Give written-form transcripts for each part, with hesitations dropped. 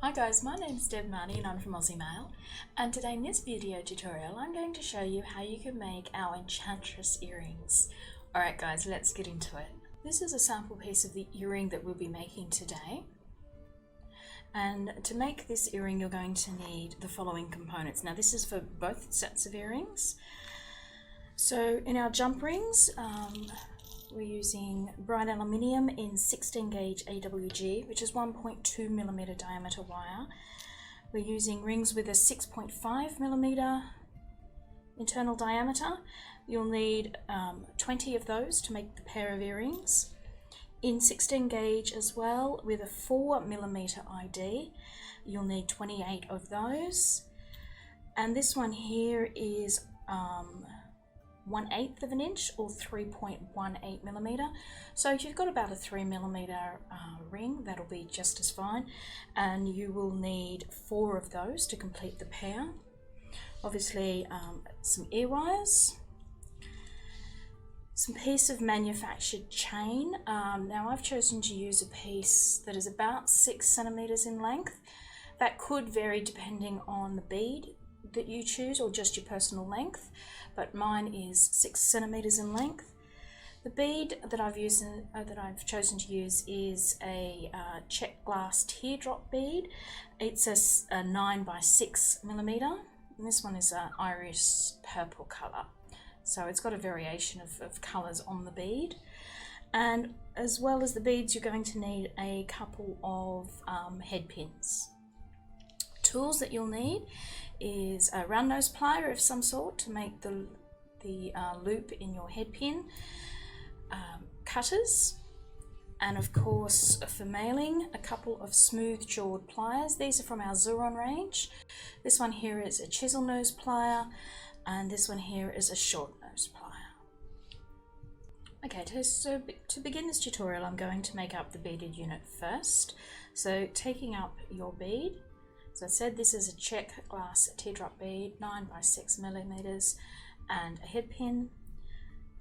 Hi guys, my name is Deb Marnie and I'm from Aussie Maille, and today in this video tutorial I'm going to show you how you can make our Enchantress earrings. Alright guys, let's get into it. This is a sample piece of the earring that we'll be making today, and to make this earring you're going to need the following components. Now this is for both sets of earrings. So in our jump rings, we're using bright aluminium in 16 gauge AWG, which is 1.2mm diameter wire. We're using rings with a 6.5mm internal diameter. You'll need 20 of those to make the pair of earrings. In 16 gauge as well, with a 4mm ID, you'll need 28 of those. And this one here is 1/8 of an inch or 3.18mm. So if you've got about a 3mm ring, that'll be just as fine, and you will need 4 of those to complete the pair. Obviously some ear wires, some piece of manufactured chain. Now I've chosen to use a piece that is about 6 centimeters in length. That could vary depending on the bead that you choose or just your personal length, but mine is 6 centimeters in length. The bead that I've chosen to use is a check glass teardrop bead. It's a 9x6mm, and this one is an iris purple color. So it's got a variation of colors on the bead. And as well as the beads, you're going to need a couple of head pins. Tools that you'll need is a round nose plier of some sort to make the loop in your head pin, cutters, and of course for mailing, a couple of smooth jawed pliers. These are from our Xuron range. This one here is a chisel nose plier, and this one here is a short nose plier. Okay, so to begin this tutorial I'm going to make up the beaded unit first. So taking up your bead, as I said, this is a check glass teardrop bead, 9x6mm, and a head pin.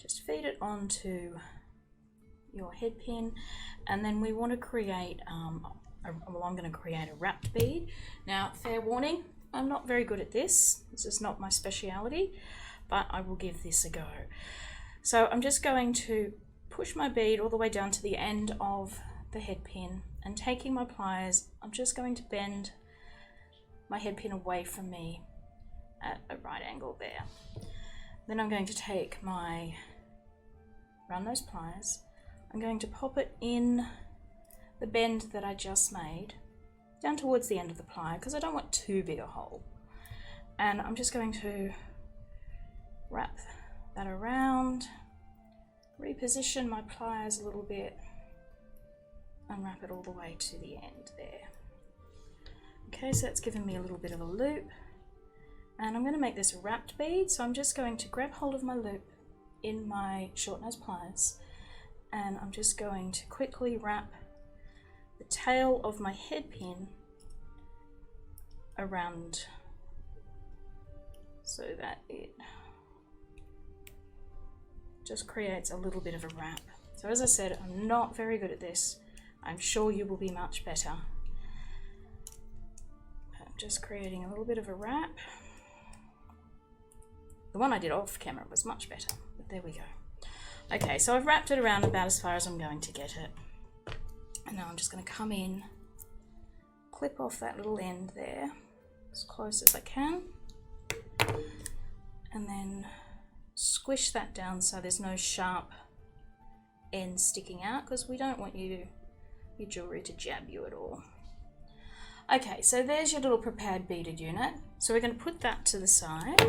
Just feed it onto your head pin, and then we want to create, I'm going to create a wrapped bead. Now, fair warning, I'm not very good at this. This is not my speciality, but I will give this a go. So I'm just going to push my bead all the way down to the end of the head pin, and taking my pliers, I'm just going to bend my head pin away from me at a right angle there. Then I'm going to take my round nose pliers, I'm going to pop it in the bend that I just made down towards the end of the plier, because I don't want too big a hole. And I'm just going to wrap that around, reposition my pliers a little bit, and wrap it all the way to the end there. Okay, so that's given me a little bit of a loop, and I'm going to make this a wrapped bead. So I'm just going to grab hold of my loop in my short nose pliers, and I'm just going to quickly wrap the tail of my head pin around so that it just creates a little bit of a wrap. So as I said, I'm not very good at this. I'm sure you will be much better. Just creating a little bit of a wrap. The one I did off camera was much better, but there we go. Okay, so I've wrapped it around about as far as I'm going to get it. And now I'm just going to come in, clip off that little end there, as close as I can, and then squish that down so there's no sharp end sticking out, because we don't want your jewellery to jab you at all. Okay, so there's your little prepared beaded unit. So we're going to put that to the side,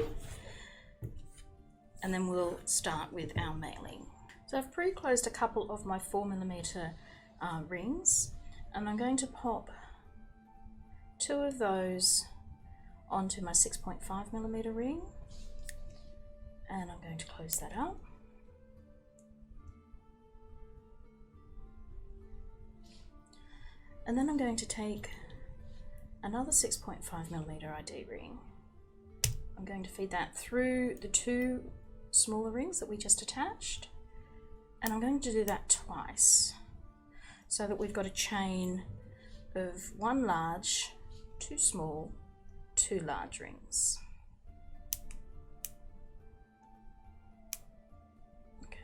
and then we'll start with our mailing. So I've pre-closed a couple of my 4mm rings, and I'm going to pop 2 of those onto my 6.5mm ring, and I'm going to close that up. And then I'm going to take another 6.5mm ID ring. I'm going to feed that through the 2 smaller rings that we just attached, and I'm going to do that twice so that we've got a chain of 1 large 2 small, 2 large rings. Okay,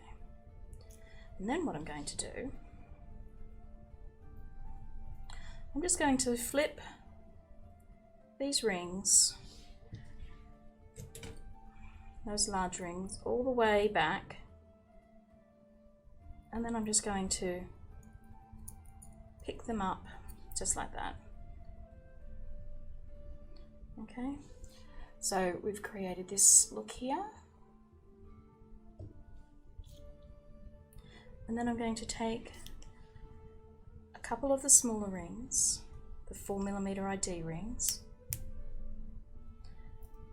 and then what I'm going to do, I'm just going to flip these rings, those large rings, all the way back, and then I'm just going to pick them up just like that. Okay, so we've created this look here, and then I'm going to take a couple of the smaller rings, the 4mm ID rings,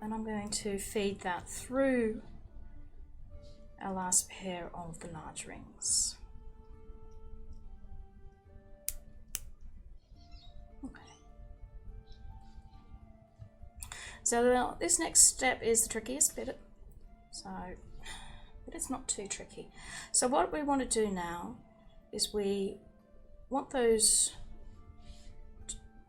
and I'm going to feed that through our last pair of the large rings. Okay. So this next step is the trickiest bit, but it's not too tricky. So what we want to do now is we want those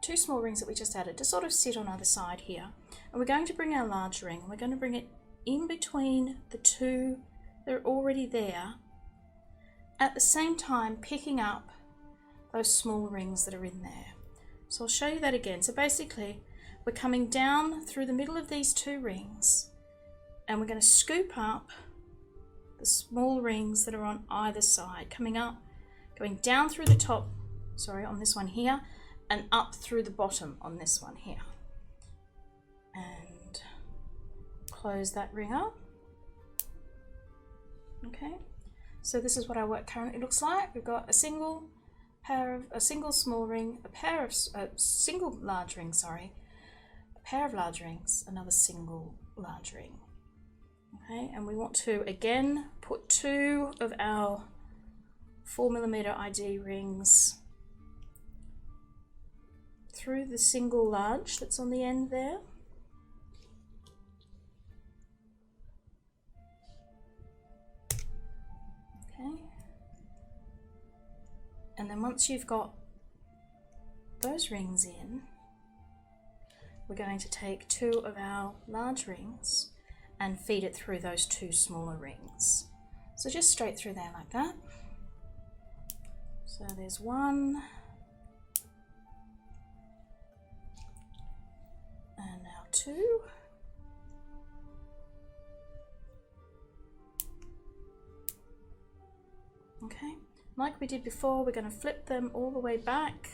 2 small rings that we just added to sort of sit on either side here, and we're going to bring our large ring, we're going to bring it in between the 2 that are already there, at the same time picking up those small rings that are in there. So I'll show you that again. So basically we're coming down through the middle of these 2 rings, and we're going to scoop up the small rings that are on either side, coming up, going down through the top, sorry, on this one here, and up through the bottom on this one here. And close that ring up. Okay, so this is what our work currently looks like. We've got a single small ring, a single large ring, sorry, a pair of large rings, another single large ring. Okay, and we want to again put 2 of our 4mm ID rings through the single large that's on the end there. Okay, and then once you've got those rings in, we're going to take 2 of our large rings and feed it through those 2 smaller rings. So just straight through there like that. So there's 1, and now 2. Okay, like we did before, we're going to flip them all the way back.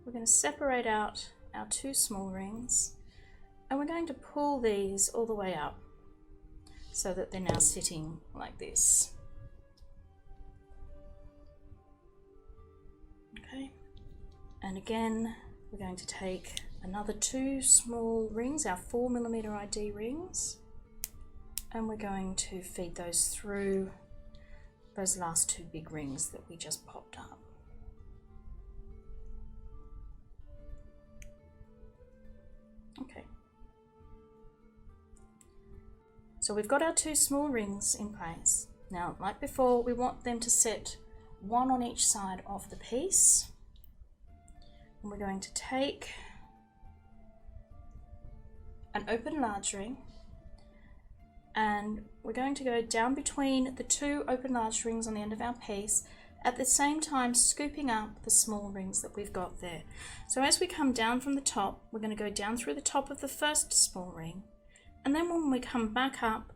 We're going to separate out our 2 small rings, and we're going to pull these all the way up so that they're now sitting like this. Okay, and again we're going to take another 2 small rings, our 4mm ID rings, and we're going to feed those through those last 2 big rings that we just popped up. Okay, so we've got our 2 small rings in place. Now, like before, we want them to sit 1 on each side of the piece, and we're going to take an open large ring, and we're going to go down between the 2 open large rings on the end of our piece, at the same time scooping up the small rings that we've got there. So as we come down from the top, we're going to go down through the top of the first small ring, and then when we come back up,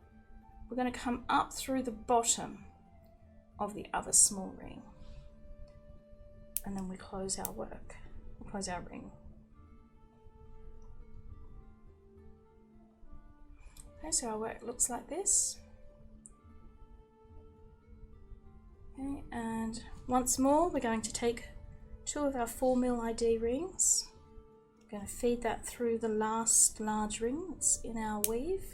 we're going to come up through the bottom of the other small ring, and then we close our work, we close our ring. Okay, so our work looks like this. Okay, and once more we're going to take 2 of our 4mm ID rings. We're going to feed that through the last large ring that's in our weave.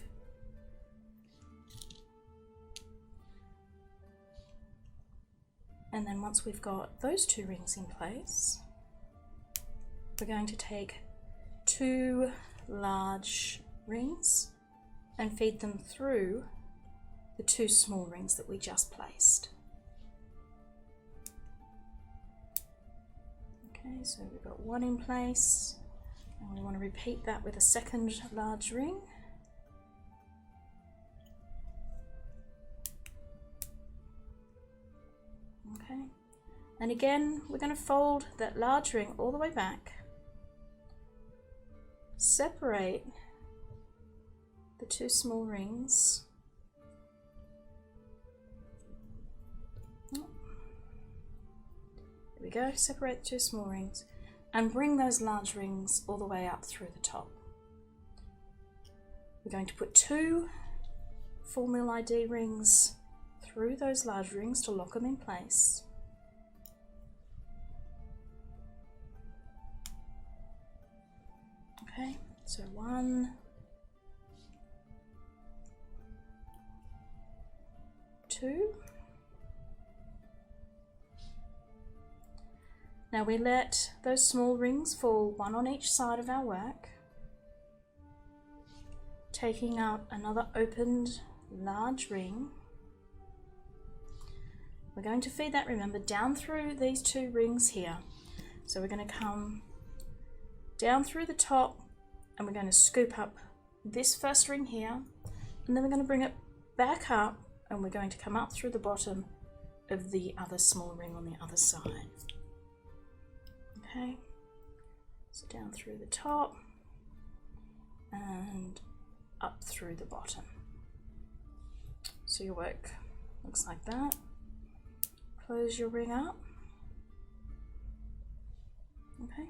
And then once we've got those 2 rings in place, we're going to take 2 large rings and feed them through the 2 small rings that we just placed. Okay, so we've got 1 in place, And we want to repeat that with a second large ring. Okay, and again we're going to fold that large ring all the way back, separate the two small rings, there we go, separate the two small rings and bring those large rings all the way up through the top. We're going to put 2 4 mil ID rings through those large rings to lock them in place. Okay, so 1, 2. Now we let those small rings fall, 1 on each side of our work, taking out another opened large ring. We're going to feed that, remember, down through these 2 rings here. So we're going to come down through the top and we're going to scoop up this first ring here, and then we're going to bring it back up and we're going to come up through the bottom of the other small ring on the other side. Okay, so down through the top and up through the bottom. So your work looks like that. Close your ring up. Okay.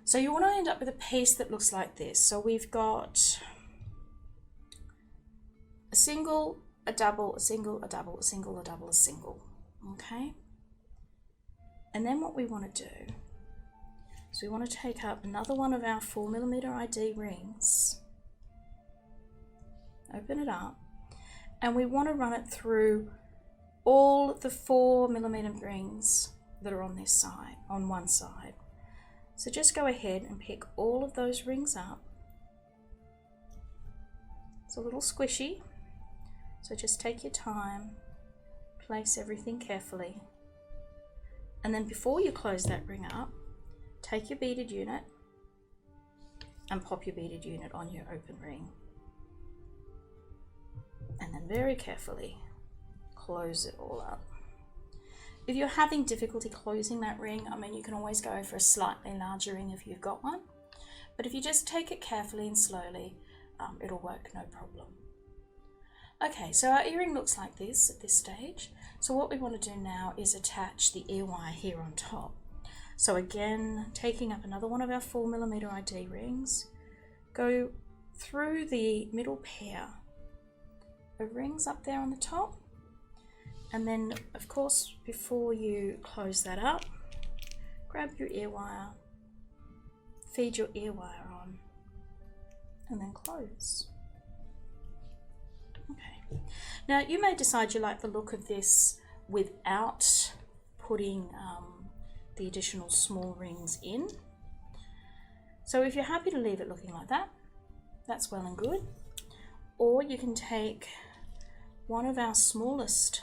So you want to end up with a piece that looks like this. So we've got a single, a double, a single, a double, a single, a double, a single. Okay. And then what we want to do is we want to take up another one of our 4mm ID rings, open it up, and we want to run it through all the 4mm rings that are on this side, on one side. So just go ahead and pick all of those rings up. It's a little squishy, so just take your time, place everything carefully. And then before you close that ring up, take your beaded unit and pop your beaded unit on your open ring. And then very carefully close it all up. If you're having difficulty closing that ring, I mean, you can always go for a slightly larger ring if you've got one. But if you just take it carefully and slowly, it'll work no problem. Okay, so our earring looks like this at this stage. So what we want to do now is attach the ear wire here on top. So again, taking up another one of our 4mm ID rings, go through the middle pair of rings up there on the top. And then, of course, before you close that up, grab your ear wire, feed your ear wire on, and then close. Okay. Now, you may decide you like the look of this without putting the additional small rings in. So if you're happy to leave it looking like that, that's well and good. Or you can take one of our smallest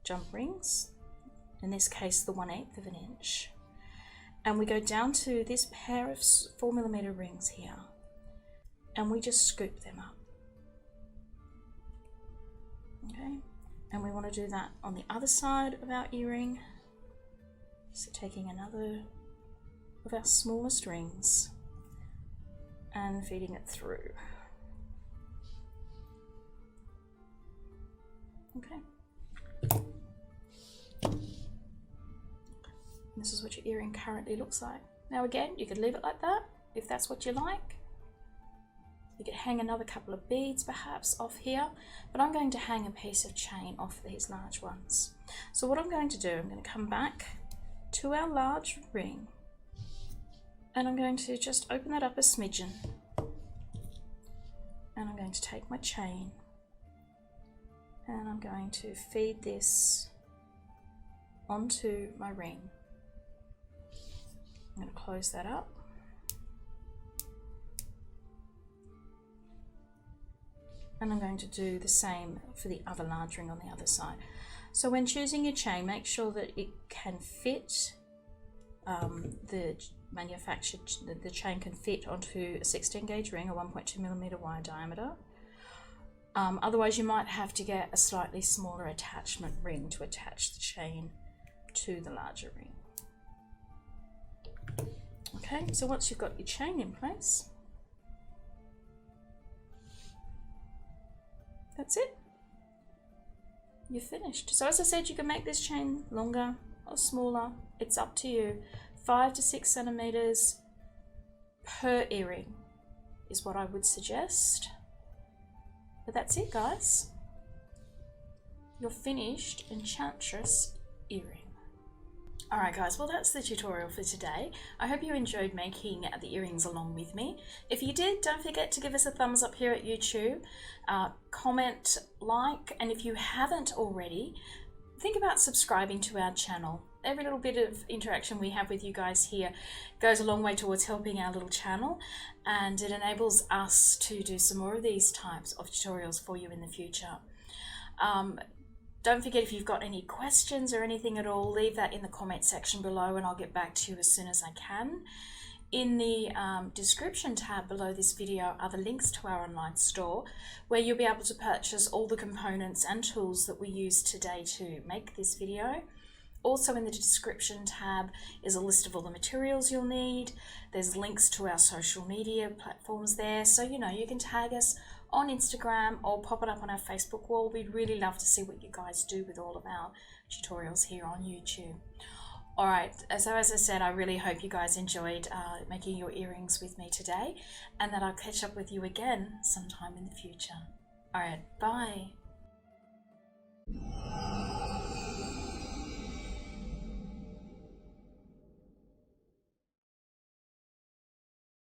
jump rings, in this case the 1/8 of an inch, and we go down to this pair of 4mm rings here and we just scoop them up. Okay, and we want to do that on the other side of our earring. So taking another of our smallest rings and feeding it through. Okay. This is what your earring currently looks like. Now again, you could leave it like that if that's what you like. You could hang another couple of beads perhaps off here, but I'm going to hang a piece of chain off these large ones. So what I'm going to do, I'm going to come back to our large ring and I'm going to just open that up a smidgen, and I'm going to take my chain and I'm going to feed this onto my ring. I'm going to close that up. And I'm going to do the same for the other large ring on the other side. So when choosing your chain, make sure that it can fit the manufactured, the chain can fit onto a 16 gauge ring, a 1.2mm wire diameter. Otherwise you might have to get a slightly smaller attachment ring to attach the chain to the larger ring. Okay, so once you've got your chain in place, that's it. You're finished. So as I said, you can make this chain longer or smaller. It's up to you. 5 to 6 centimeters per earring is what I would suggest. But that's it, guys. Your finished Enchantress earring. Alright guys, well that's the tutorial for today. I hope you enjoyed making the earrings along with me. If you did, don't forget to give us a thumbs up here at YouTube, comment, like, and if you haven't already, think about subscribing to our channel. Every little bit of interaction we have with you guys here goes a long way towards helping our little channel, and it enables us to do some more of these types of tutorials for you in the future. Don't forget, if you've got any questions or anything at all, leave that in the comment section below and I'll get back to you as soon as I can. In the description tab below this video are the links to our online store, where you'll be able to purchase all the components and tools that we used today to make this video. Also in the description tab is a list of all the materials you'll need. There's links to our social media platforms there, so you know you can tag us on Instagram or pop it up on our Facebook wall. We'd really love to see what you guys do with all of our tutorials here on YouTube. Alright, so as I said, I really hope you guys enjoyed making your earrings with me today, and that I'll catch up with you again sometime in the future. Alright, bye!